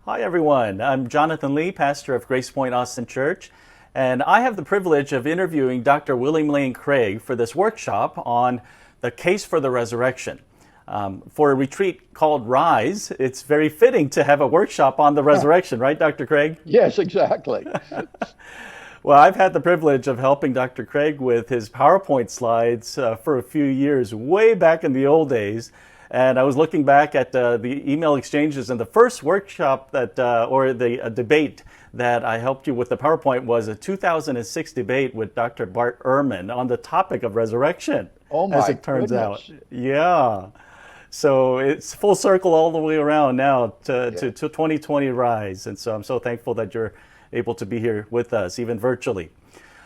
Hi, everyone. I'm Jonathan Lee, pastor of Grace Point Austin Church, and I have the privilege of interviewing Dr. William Lane Craig for this workshop on the case for the resurrection. For a retreat called Rise, it's very fitting to have a workshop on the resurrection, right, Dr. Craig? Yes, exactly. Well, I've had the privilege of helping Dr. Craig with his PowerPoint slides for a few years, way back in the old days. And I was looking back at the email exchanges, and the first workshop or the debate that I helped you with the PowerPoint was a 2006 debate with Dr. Bart Ehrman on the topic of resurrection, Oh as my it turns out. goodness. Yeah. So it's full circle all the way around now Yeah. to 2020 Rise. And so I'm so thankful that you're able to be here with us, even virtually.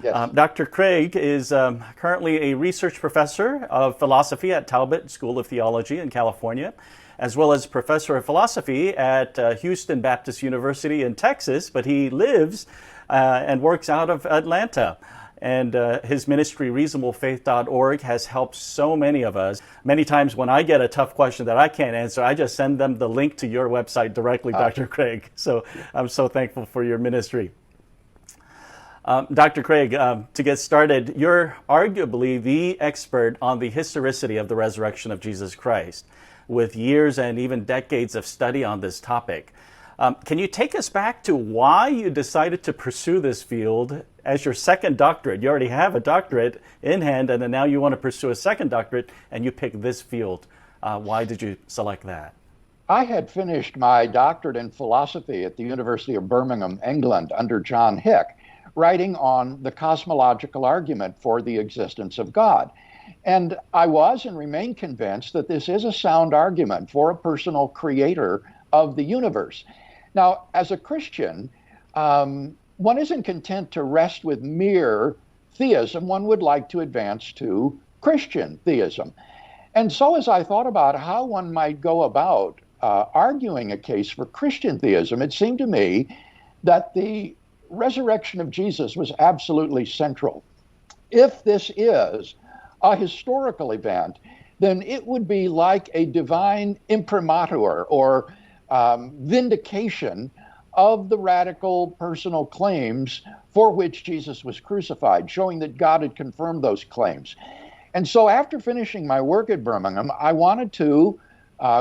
Yes. Dr. Craig is currently a research professor of philosophy at Talbot School of Theology in California, as well as professor of philosophy at Houston Baptist University in Texas, but he lives and works out of Atlanta. And his ministry, reasonablefaith.org, has helped so many of us. Many times when I get a tough question that I can't answer, I just send them the link to your website directly, Dr. Craig. So I'm so thankful for your ministry. Dr. Craig, to get started, you're arguably the expert on the historicity of the resurrection of Jesus Christ, with years and even decades of study on this topic. Can you take us back to why you decided to pursue this field as your second doctorate? You already have a doctorate in hand, and then now you want to pursue a second doctorate, and you pick this field. Why did you select that? I had finished my doctorate in philosophy at the University of Birmingham, England, under John Hick, writing on the cosmological argument for the existence of God. And I was and remain convinced that this is a sound argument for a personal creator of the universe. Now, as a Christian, one isn't content to rest with mere theism. One would like to advance to Christian theism. And so, as I thought about how one might go about arguing a case for Christian theism, it seemed to me that the resurrection of Jesus was absolutely central. If this is a historical event, then it would be like a divine imprimatur or vindication of the radical personal claims for which Jesus was crucified, showing that God had confirmed those claims. And so after finishing my work at Birmingham, I wanted to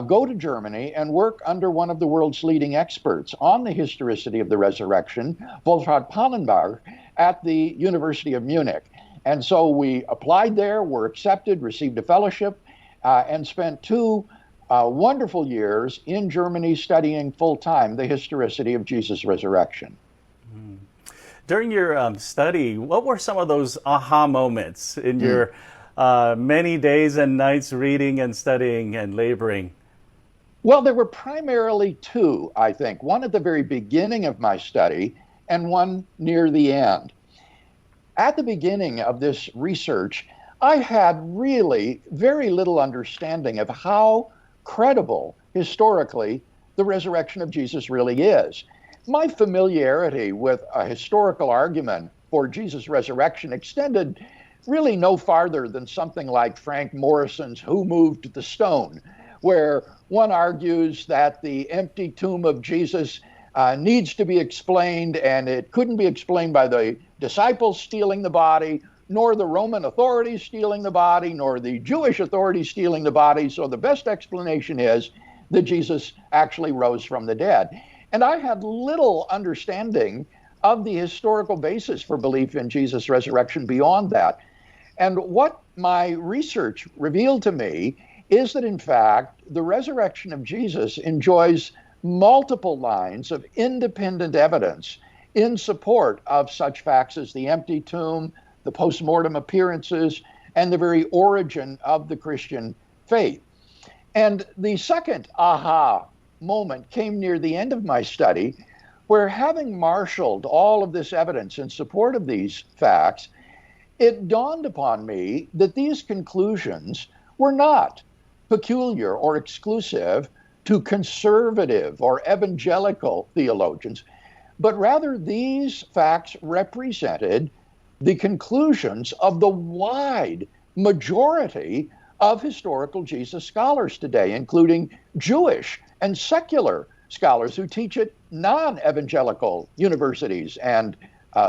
go to Germany and work under one of the world's leading experts on the historicity of the resurrection, Wolfhard Pannenberg, at the University of Munich. And so we applied there, were accepted, received a fellowship, and spent two wonderful years in Germany studying full-time the historicity of Jesus' resurrection. During your study, what were some of those aha moments in your many days and nights reading and studying and laboring? Well, there were primarily two, I think. One at the very beginning of my study and one near the end. At the beginning of this research, I had really very little understanding of how credible historically the resurrection of Jesus really is. My familiarity with a historical argument for Jesus' resurrection extended really no farther than something like Frank Morrison's Who Moved the Stone, where one argues that the empty tomb of Jesus needs to be explained, and it couldn't be explained by the disciples stealing the body, nor the Roman authorities stealing the body, nor the Jewish authorities stealing the body. So the best explanation is that Jesus actually rose from the dead. And I had little understanding of the historical basis for belief in Jesus' resurrection beyond that. And what my research revealed to me is that, in fact, the resurrection of Jesus enjoys multiple lines of independent evidence in support of such facts as the empty tomb, the post-mortem appearances, and the very origin of the Christian faith. And the second aha moment came near the end of my study, where, having marshaled all of this evidence in support of these facts, it dawned upon me that these conclusions were not peculiar or exclusive to conservative or evangelical theologians, but rather these facts represented the conclusions of the wide majority of historical Jesus scholars today, including Jewish and secular scholars who teach at non-evangelical universities and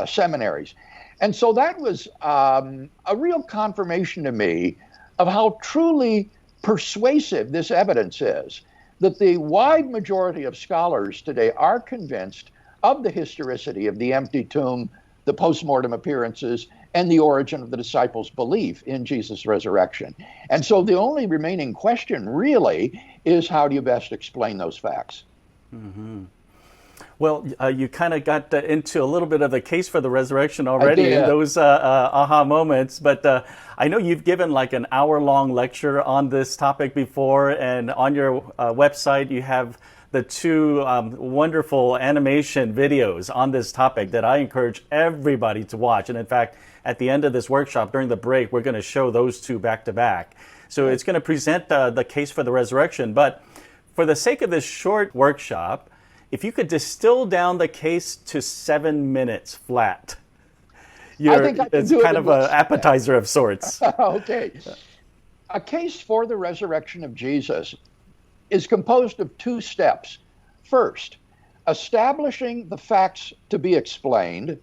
seminaries. And so that was a real confirmation to me of how truly persuasive this evidence is, that the wide majority of scholars today are convinced of the historicity of the empty tomb, the postmortem appearances, and the origin of the disciples' belief in Jesus' resurrection. And so the only remaining question really is, how do you best explain those facts? Mm-hmm. Well, you kind of got into a little bit of the case for the resurrection already in those aha moments, but I know you've given like an hour-long lecture on this topic before, and on your website you have the two wonderful animation videos on this topic that I encourage everybody to watch. And in fact, at the end of this workshop, during the break, we're going to show those two back to back. So it's going to present the case for the resurrection. But for the sake of this short workshop, if you could distill down the case to 7 minutes flat, it's kind of an appetizer of sorts. Okay. A case for the resurrection of Jesus is composed of two steps. First, establishing the facts to be explained,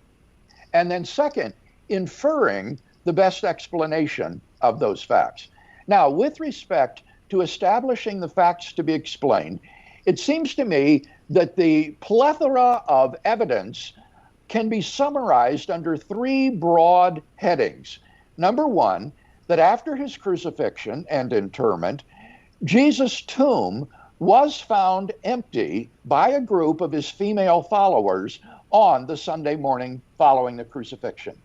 and then second, inferring the best explanation of those facts. Now, with respect to establishing the facts to be explained, it seems to me that the plethora of evidence can be summarized under three broad headings. Number one, that after his crucifixion and interment, Jesus' tomb was found empty by a group of his female followers on the Sunday morning following the crucifixion.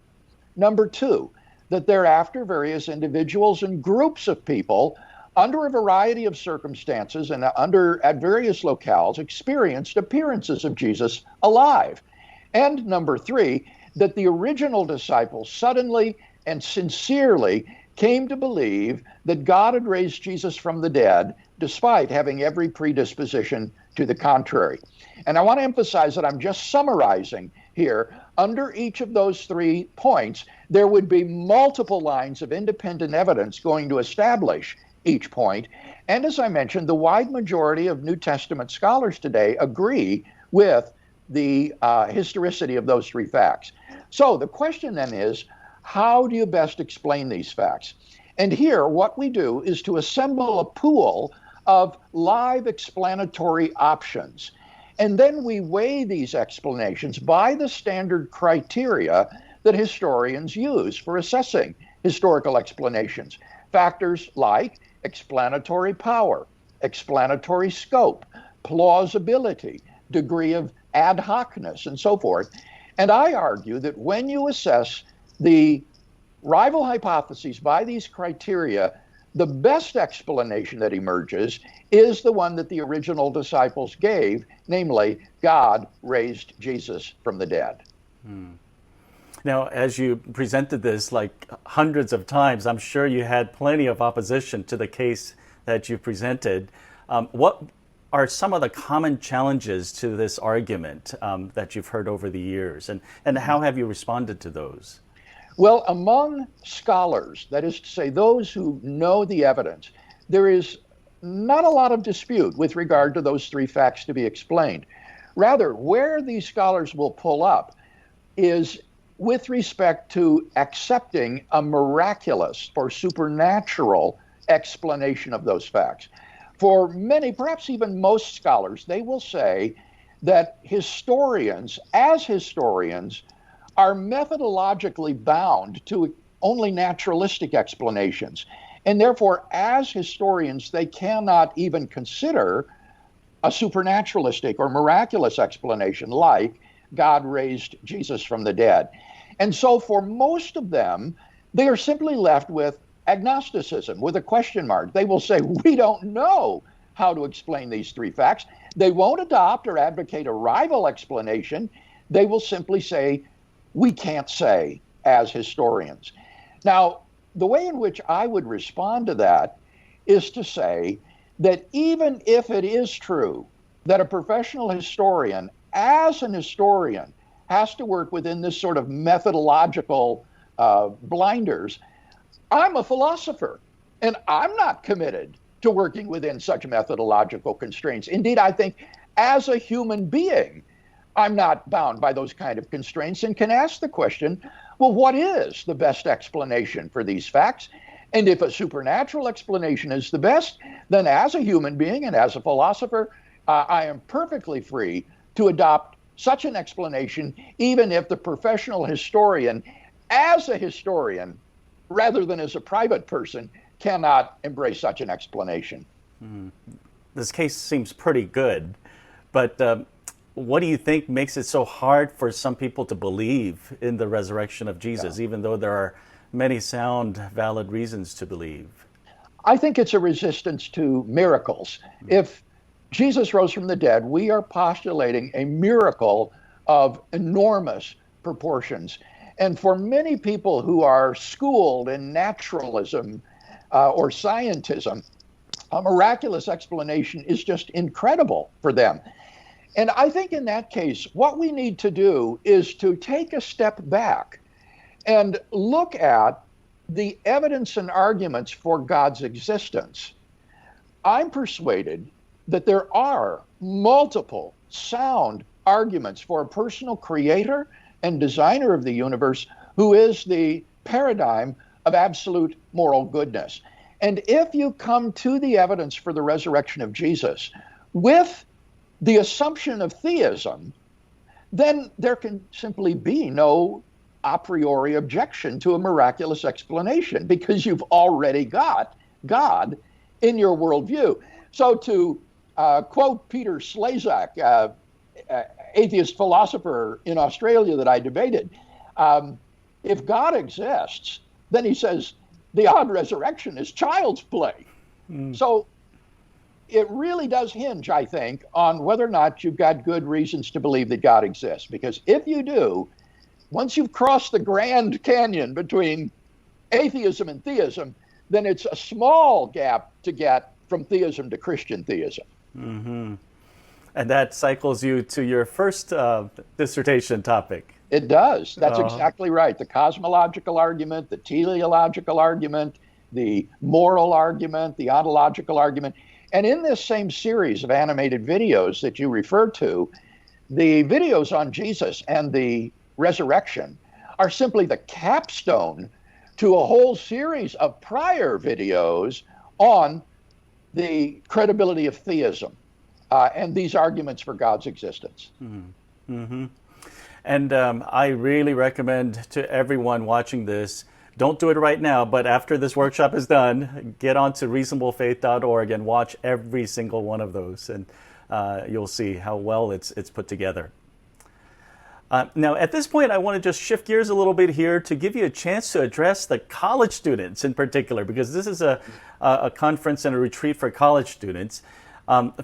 Number two, that thereafter various individuals and groups of people under a variety of circumstances and at various locales experienced appearances of Jesus alive. And number three, that the original disciples suddenly and sincerely came to believe that God had raised Jesus from the dead, despite having every predisposition to the contrary. And I want to emphasize that I'm just summarizing here. Under each of those 3 points, there would be multiple lines of independent evidence going to establish each point. And as I mentioned, the wide majority of New Testament scholars today agree with the historicity of those 3 facts. So the question then is, how do you best explain these facts? And here, what we do is to assemble a pool of live explanatory options. And then we weigh these explanations by the standard criteria that historians use for assessing historical explanations. Factors like explanatory power, explanatory scope, plausibility, degree of ad hocness, and so forth. And I argue that when you assess the rival hypotheses by these criteria, the best explanation that emerges is the one that the original disciples gave, namely, God raised Jesus from the dead. Now, as you presented this like hundreds of times, I'm sure you had plenty of opposition to the case that you presented. What are some of the common challenges to this argument that you've heard over the years, and how have you responded to those? Well, among scholars, that is to say, those who know the evidence, there is not a lot of dispute with regard to those 3 facts to be explained. Rather, where these scholars will pull up is with respect to accepting a miraculous or supernatural explanation of those facts. For many, perhaps even most scholars, they will say that historians, as historians, are methodologically bound to only naturalistic explanations. And therefore, as historians, they cannot even consider a supernaturalistic or miraculous explanation like God raised Jesus from the dead. And so for most of them, they are simply left with agnosticism, with a question mark. They will say, we don't know how to explain these 3 facts. They won't adopt or advocate a rival explanation. They will simply say, we can't say as historians. Now, the way in which I would respond to that is to say that even if it is true that a professional historian, as an historian, has to work within this sort of methodological blinders, I'm a philosopher, and I'm not committed to working within such methodological constraints. Indeed, I think as a human being, I'm not bound by those kind of constraints and can ask the question, well, what is the best explanation for these facts? And if a supernatural explanation is the best, then as a human being and as a philosopher, I am perfectly free to adopt such an explanation, even if the professional historian, as a historian, rather than as a private person, cannot embrace such an explanation. This case seems pretty good, but what do you think makes it so hard for some people to believe in the resurrection of Jesus, even though there are many sound, valid reasons to believe? I think it's a resistance to miracles. If Jesus rose from the dead, we are postulating a miracle of enormous proportions. And for many people who are schooled in naturalism or scientism, a miraculous explanation is just incredible for them. And I think in that case, what we need to do is to take a step back and look at the evidence and arguments for God's existence. I'm persuaded that there are multiple sound arguments for a personal creator and designer of the universe who is the paradigm of absolute moral goodness. And if you come to the evidence for the resurrection of Jesus with the assumption of theism, then there can simply be no a priori objection to a miraculous explanation because you've already got God in your worldview. So to quote Peter Slezak, atheist philosopher in Australia that I debated, if God exists, then he says the odd resurrection is child's play. So it really does hinge, I think, on whether or not you've got good reasons to believe that God exists. Because if you do, once you've crossed the Grand Canyon between atheism and theism, then it's a small gap to get from theism to Christian theism. Mm-hmm. And that cycles you to your first dissertation topic. It does. That's exactly right. The cosmological argument, the teleological argument, the moral argument, the ontological argument. And in this same series of animated videos that you referred to, the videos on Jesus and the resurrection are simply the capstone to a whole series of prior videos on the credibility of theism and these arguments for God's existence. Mm-hmm. Mm-hmm. And I really recommend to everyone watching this, don't do it right now, but after this workshop is done, get onto reasonablefaith.org and watch every single one of those, and you'll see how well it's put together. Now, at this point, I want to just shift gears a little bit here to give you a chance to address the college students in particular, because this is a conference and a retreat for college students.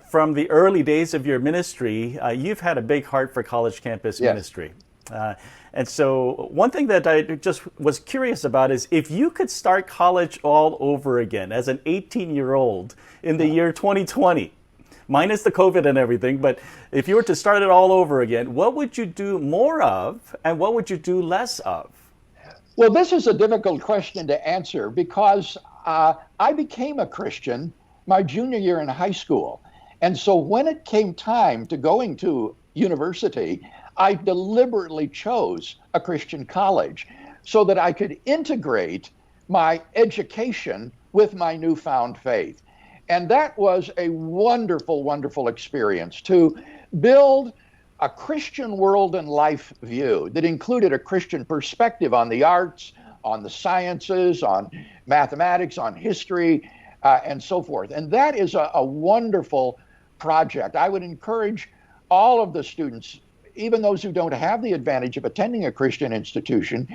From the early days of your ministry, you've had a big heart for college campus ministry. And so one thing that I just was curious about is if you could start college all over again as an 18-year-old in the year 2020, minus the COVID and everything, but if you were to start it all over again, what would you do more of and what would you do less of? Well, this is a difficult question to answer because I became a Christian my junior year in high school. And so when it came time to going to university, I deliberately chose a Christian college so that I could integrate my education with my newfound faith. And that was a wonderful, wonderful experience to build a Christian world and life view that included a Christian perspective on the arts, on the sciences, on mathematics, on history, and so forth. And that is a wonderful project. I would encourage all of the students, even those who don't have the advantage of attending a Christian institution,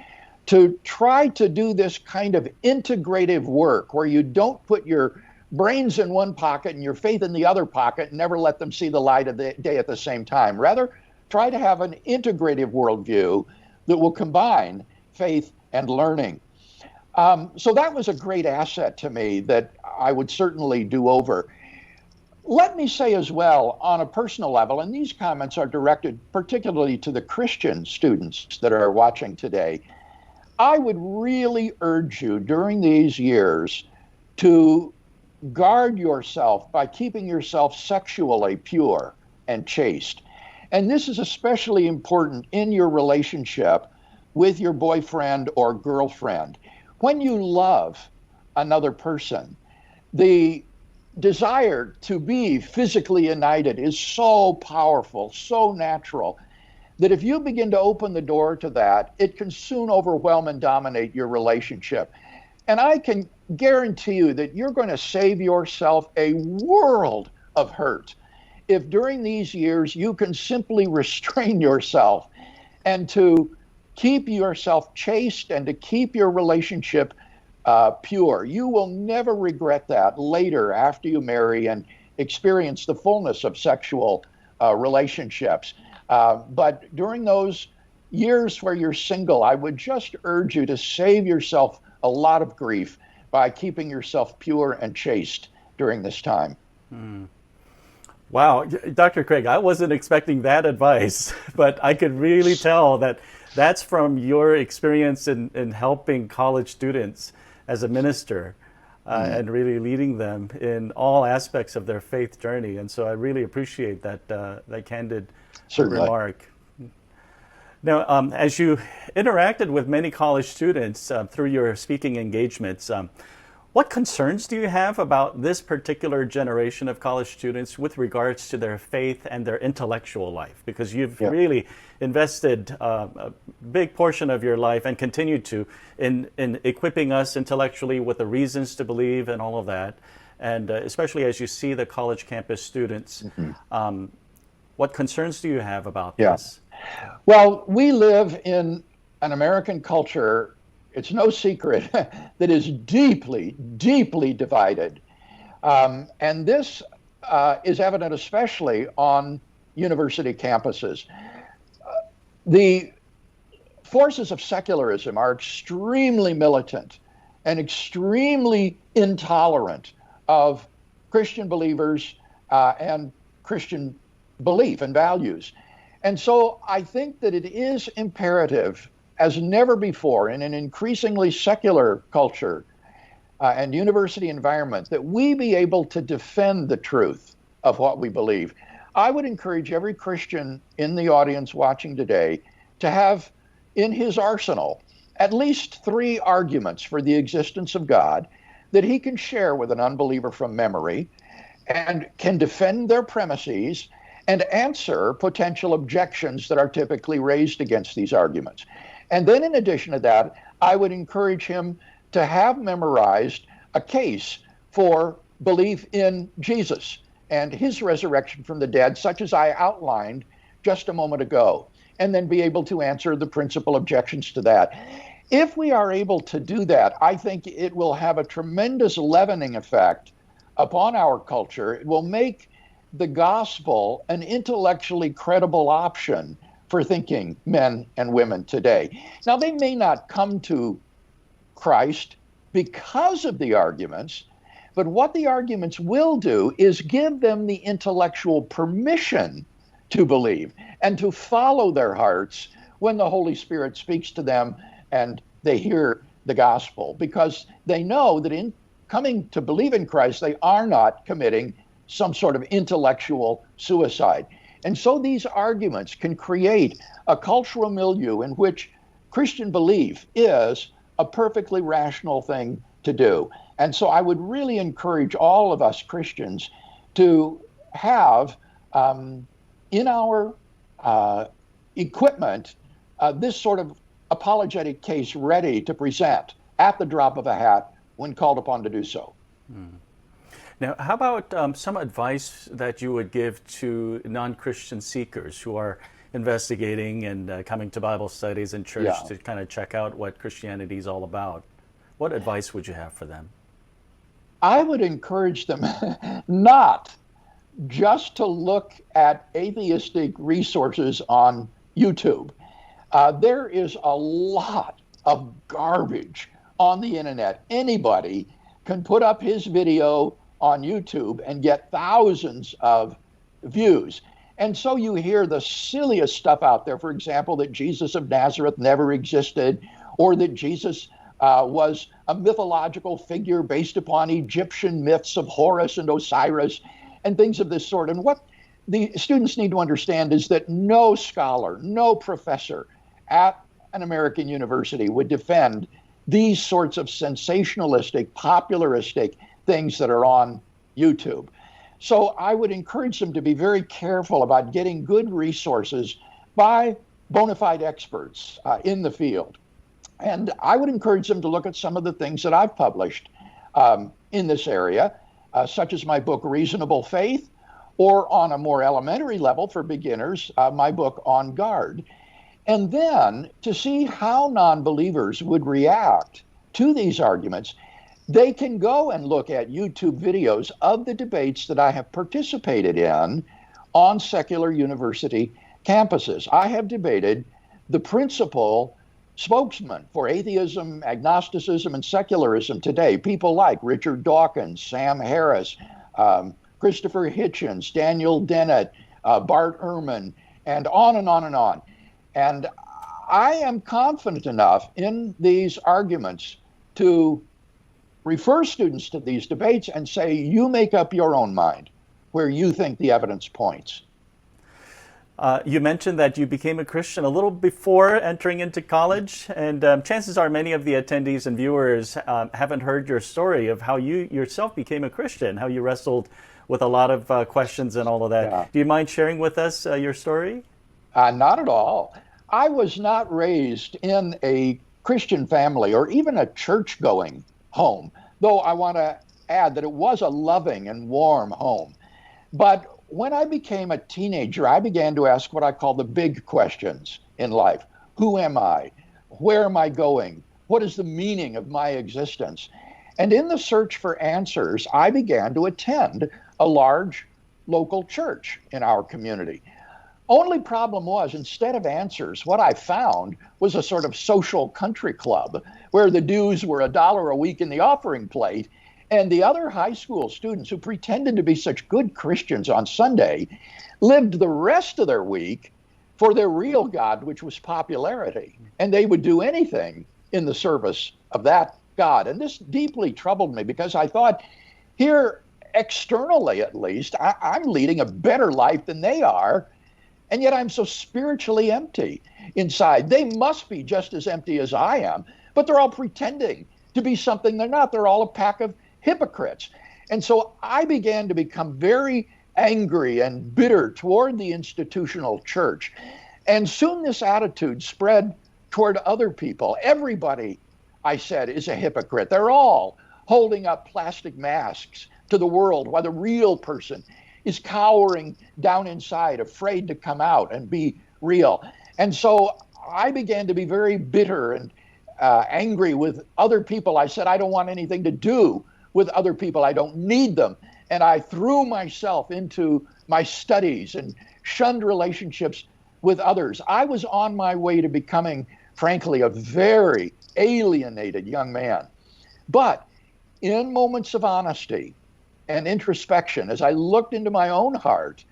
to try to do this kind of integrative work where you don't put your brains in one pocket and your faith in the other pocket and never let them see the light of the day at the same time. Rather, try to have an integrative worldview that will combine faith and learning. So that was a great asset to me that I would certainly do over. Let me say as well, on a personal level, and these comments are directed particularly to the Christian students that are watching today, I would really urge you during these years to guard yourself by keeping yourself sexually pure and chaste. And this is especially important in your relationship with your boyfriend or girlfriend. When you love another person, the desire to be physically united is so powerful, so natural, that if you begin to open the door to that, it can soon overwhelm and dominate your relationship. And I can guarantee you that you're going to save yourself a world of hurt if during these years you can simply restrain yourself and to keep yourself chaste and to keep your relationship pure. You will never regret that later after you marry and experience the fullness of sexual relationships. But during those years where you're single, I would just urge you to save yourself a lot of grief by keeping yourself pure and chaste during this time. Wow, Dr. Craig, I wasn't expecting that advice, but I could really tell that that's from your experience in helping college students as a minister and really leading them in all aspects of their faith journey. And so I really appreciate that candid remark. Now, as you interacted with many college students through your speaking engagements, what concerns do you have about this particular generation of college students with regards to their faith and their intellectual life? Because you've really invested a big portion of your life and continue to in equipping us intellectually with the reasons to believe and all of that. And especially as you see the college campus students, what concerns do you have about this? Well, we live in an American culture, it's no secret, that is deeply, deeply divided. And this is evident especially on university campuses. The forces of secularism are extremely militant and extremely intolerant of Christian believers and Christian belief and values. And so I think that it is imperative, as never before, in an increasingly secular culture and university environment, that we be able to defend the truth of what we believe. I would encourage every Christian in the audience watching today to have in his arsenal at least 3 arguments for the existence of God that he can share with an unbeliever from memory and can defend their premises and answer potential objections that are typically raised against these arguments. And then in addition to that, I would encourage him to have memorized a case for belief in Jesus and his resurrection from the dead, such as I outlined just a moment ago, and then be able to answer the principal objections to that. If we are able to do that, I think it will have a tremendous leavening effect upon our culture. It will make the gospel an intellectually credible option for thinking men and women today. Now, they may not come to Christ because of the arguments, but what the arguments will do is give them the intellectual permission to believe and to follow their hearts when the Holy Spirit speaks to them and they hear the gospel, because they know that in coming to believe in Christ, they are not committing some sort of intellectual suicide. And so these arguments can create a cultural milieu in which Christian belief is a perfectly rational thing to do. And so I would really encourage all of us Christians to have in our equipment this sort of apologetic case ready to present at the drop of a hat when called upon to do so. Now, how about some advice that you would give to non-Christian seekers who are investigating and coming to Bible studies and church to kind of check out what Christianity is all about? What advice would you have for them? I would encourage them not just to look at atheistic resources on YouTube. There is a lot of garbage on the internet. Anybody can put up his video on YouTube and get thousands of views. And so you hear the silliest stuff out there. For example, that Jesus of Nazareth never existed, or that Jesus was a mythological figure based upon Egyptian myths of Horus and Osiris and things of this sort. And what the students need to understand is that no scholar, no professor at an American university would defend these sorts of sensationalistic, popularistic things that are on YouTube. So I would encourage them to be very careful about getting good resources by bona fide experts in the field. And I would encourage them to look at some of the things that I've published in this area, such as my book, Reasonable Faith, or on a more elementary level for beginners, my book, On Guard. And then to see how non-believers would react to these arguments, they can go and look at YouTube videos of the debates that I have participated in on secular university campuses. I have debated the principal spokesman for atheism, agnosticism, and secularism today, people like Richard Dawkins, Sam Harris, Christopher Hitchens, Daniel Dennett, Bart Ehrman, and on and on and on. And I am confident enough in these arguments to refer students to these debates and say, you make up your own mind where you think the evidence points. You mentioned that you became a Christian a little before entering into college, and chances are many of the attendees and viewers haven't heard your story of how you yourself became a Christian, how you wrestled with a lot of questions and all of that. Yeah. Do you mind sharing with us your story? Not at all. I was not raised in a Christian family or even a church-going home, though I want to add that it was a loving and warm home. But when I became a teenager, I began to ask what I call the big questions in life. Who am I? Where am I going? What is the meaning of my existence? And in the search for answers, I began to attend a large local church in our community. Only problem was, instead of answers, what I found was a sort of social country club where the dues were $1 a week in the offering plate, and the other high school students who pretended to be such good Christians on Sunday lived the rest of their week for their real God, which was popularity. And they would do anything in the service of that God. And this deeply troubled me because I thought, here, externally at least, I'm leading a better life than they are. And yet I'm so spiritually empty inside. They must be just as empty as I am, but they're all pretending to be something they're not. They're all a pack of hypocrites. And so I began to become very angry and bitter toward the institutional church. And soon this attitude spread toward other people. Everybody, I said, is a hypocrite. They're all holding up plastic masks to the world while the real person is cowering down inside, afraid to come out and be real. And so I began to be very bitter and angry with other people. I said, I don't want anything to do with other people. I don't need them. And I threw myself into my studies and shunned relationships with others. I was on my way to becoming, frankly, a very alienated young man. But in moments of honesty and introspection, as I looked into my own heart,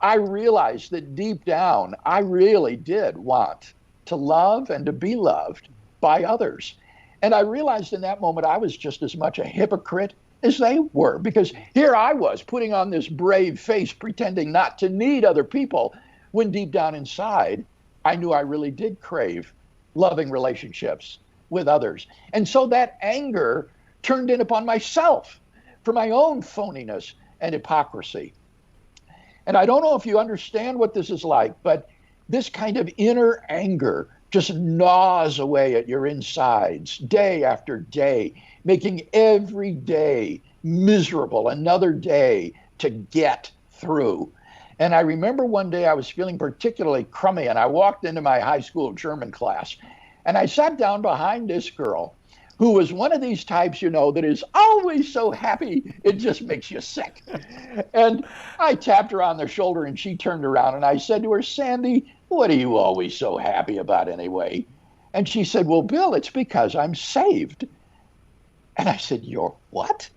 I realized that deep down, I really did want to love and to be loved by others. And I realized in that moment I was just as much a hypocrite as they were, because here I was putting on this brave face, pretending not to need other people, when deep down inside, I knew I really did crave loving relationships with others. And so that anger turned in upon myself for my own phoniness and hypocrisy. And I don't know if you understand what this is like, but this kind of inner anger just gnaws away at your insides day after day, making every day miserable, another day to get through. And I remember one day I was feeling particularly crummy, and I walked into my high school German class, and I sat down behind this girl who was one of these types, you know, that is always so happy, it just makes you sick. And I tapped her on the shoulder, and she turned around, and I said to her, Sandy, what are you always so happy about anyway? And she said, well, Bill, it's because I'm saved. And I said, you're what?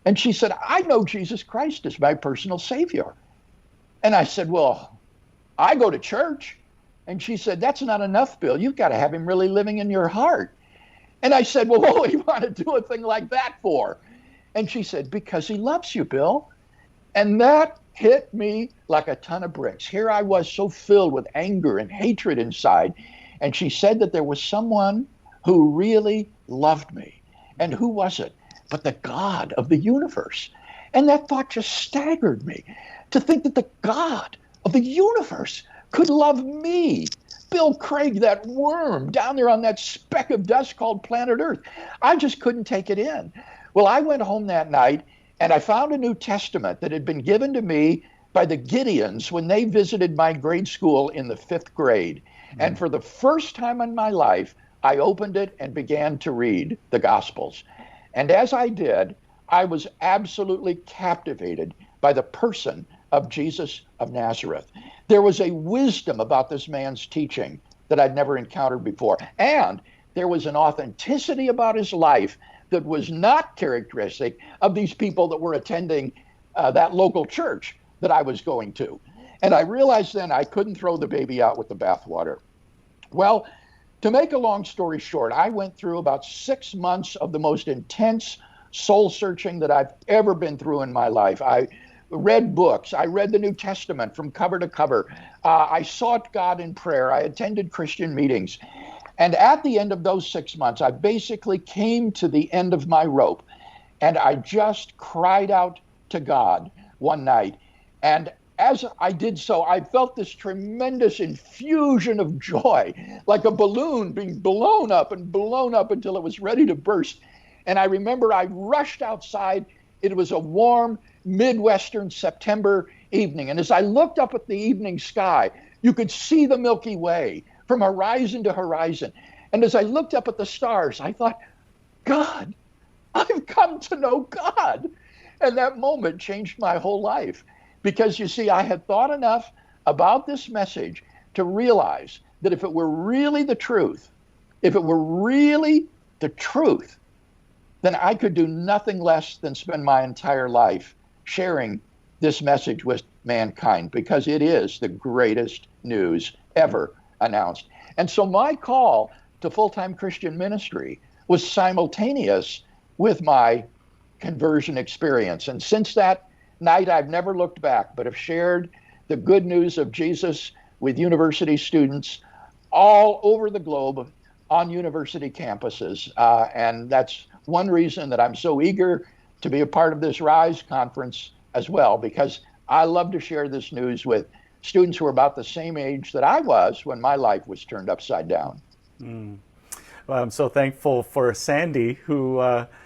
And she said, I know Jesus Christ is my personal Savior. And I said, well, I go to church. And she said, that's not enough, Bill. You've got to have him really living in your heart. And I said, well, what do you want to do a thing like that for? And she said, because he loves you, Bill. And that hit me like a ton of bricks. Here I was so filled with anger and hatred inside. And she said that there was someone who really loved me. And who was it? But the God of the universe. And that thought just staggered me, to think that the God of the universe could love me, Bill Craig, that worm down there on that speck of dust called planet Earth. I just couldn't take it in. Well, I went home that night and I found a New Testament that had been given to me by the Gideons when they visited my grade school in the 5th grade. And for the first time in my life, I opened it and began to read the Gospels. And as I did, I was absolutely captivated by the person of Jesus of Nazareth. There was a wisdom about this man's teaching that I'd never encountered before. And there was an authenticity about his life that was not characteristic of these people that were attending that local church that I was going to. And I realized then I couldn't throw the baby out with the bathwater. Well, to make a long story short, I went through about 6 months of the most intense soul searching that I've ever been through in my life. I read books. I read the New Testament from cover to cover. I sought God in prayer. I attended Christian meetings. And at the end of those 6 months, I basically came to the end of my rope. And I just cried out to God one night. And as I did so, I felt this tremendous infusion of joy, like a balloon being blown up until it was ready to burst. And I remember I rushed outside. It was a warm Midwestern September evening. And as I looked up at the evening sky, you could see the Milky Way from horizon to horizon. And as I looked up at the stars, I thought, God, I've come to know God. And that moment changed my whole life. Because you see, I had thought enough about this message to realize that if it were really the truth, then I could do nothing less than spend my entire life sharing this message with mankind, because it is the greatest news ever announced. And so my call to full-time Christian ministry was simultaneous with my conversion experience. And since that night, I've never looked back, but have shared the good news of Jesus with university students all over the globe on university campuses. And that's one reason that I'm so eager to be a part of this RISE conference as well, because I love to share this news with students who are about the same age that I was when my life was turned upside down. Well, I'm so thankful for Sandy, who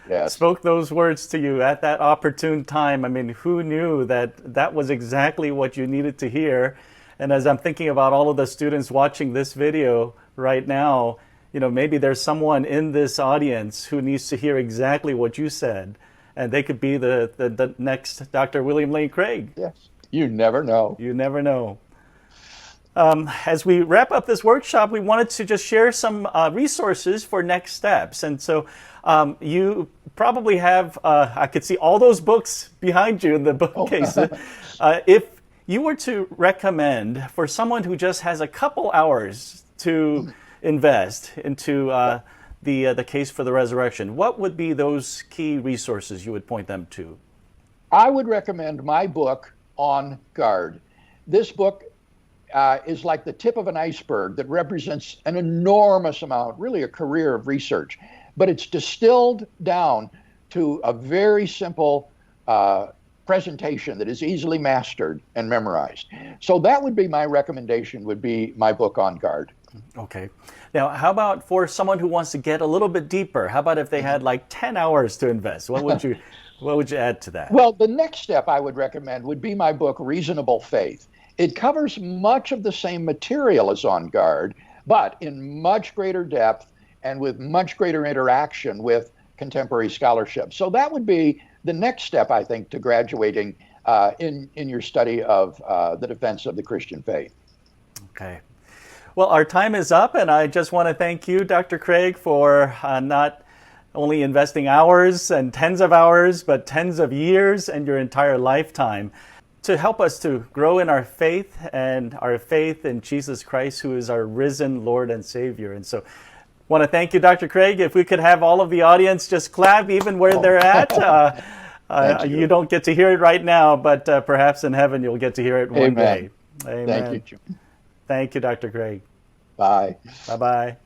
Yes. spoke those words to you at that opportune time. I mean, who knew that that was exactly what you needed to hear? And as I'm thinking about all of the students watching this video right now, you know, maybe there's someone in this audience who needs to hear exactly what you said, and they could be the next Dr. William Lane Craig. Yes. You never know. You never know. As we wrap up this workshop, we wanted to just share some resources for next steps. And so you probably have, I could see all those books behind you in the bookcase. If you were to recommend for someone who just has a couple hours to invest into the case for the resurrection, what would be those key resources you would point them to? I would recommend my book, On Guard. This book is like the tip of an iceberg that represents an enormous amount, really a career of research, but it's distilled down to a very simple presentation that is easily mastered and memorized. So that would be my recommendation, would be my book, On Guard. Okay. Now, how about for someone who wants to get a little bit deeper? How about if they had like 10 hours to invest? What would you add to that? Well, the next step I would recommend would be my book, Reasonable Faith. It covers much of the same material as On Guard, but in much greater depth and with much greater interaction with contemporary scholarship. So that would be the next step, I think, to graduating in your study of the defense of the Christian faith. Okay. Well, our time is up, and I just want to thank you, Dr. Craig, for not only investing hours and tens of hours, but tens of years and your entire lifetime to help us to grow in our faith and our faith in Jesus Christ, who is our risen Lord and Savior. And so I want to thank you, Dr. Craig. If we could have all of the audience just clap even where they're at. Thank you. You don't get to hear it right now, but perhaps in heaven you'll get to hear it one Amen. day. Amen. Thank you, Jim. Thank you, Dr. Craig. Bye. Bye-bye.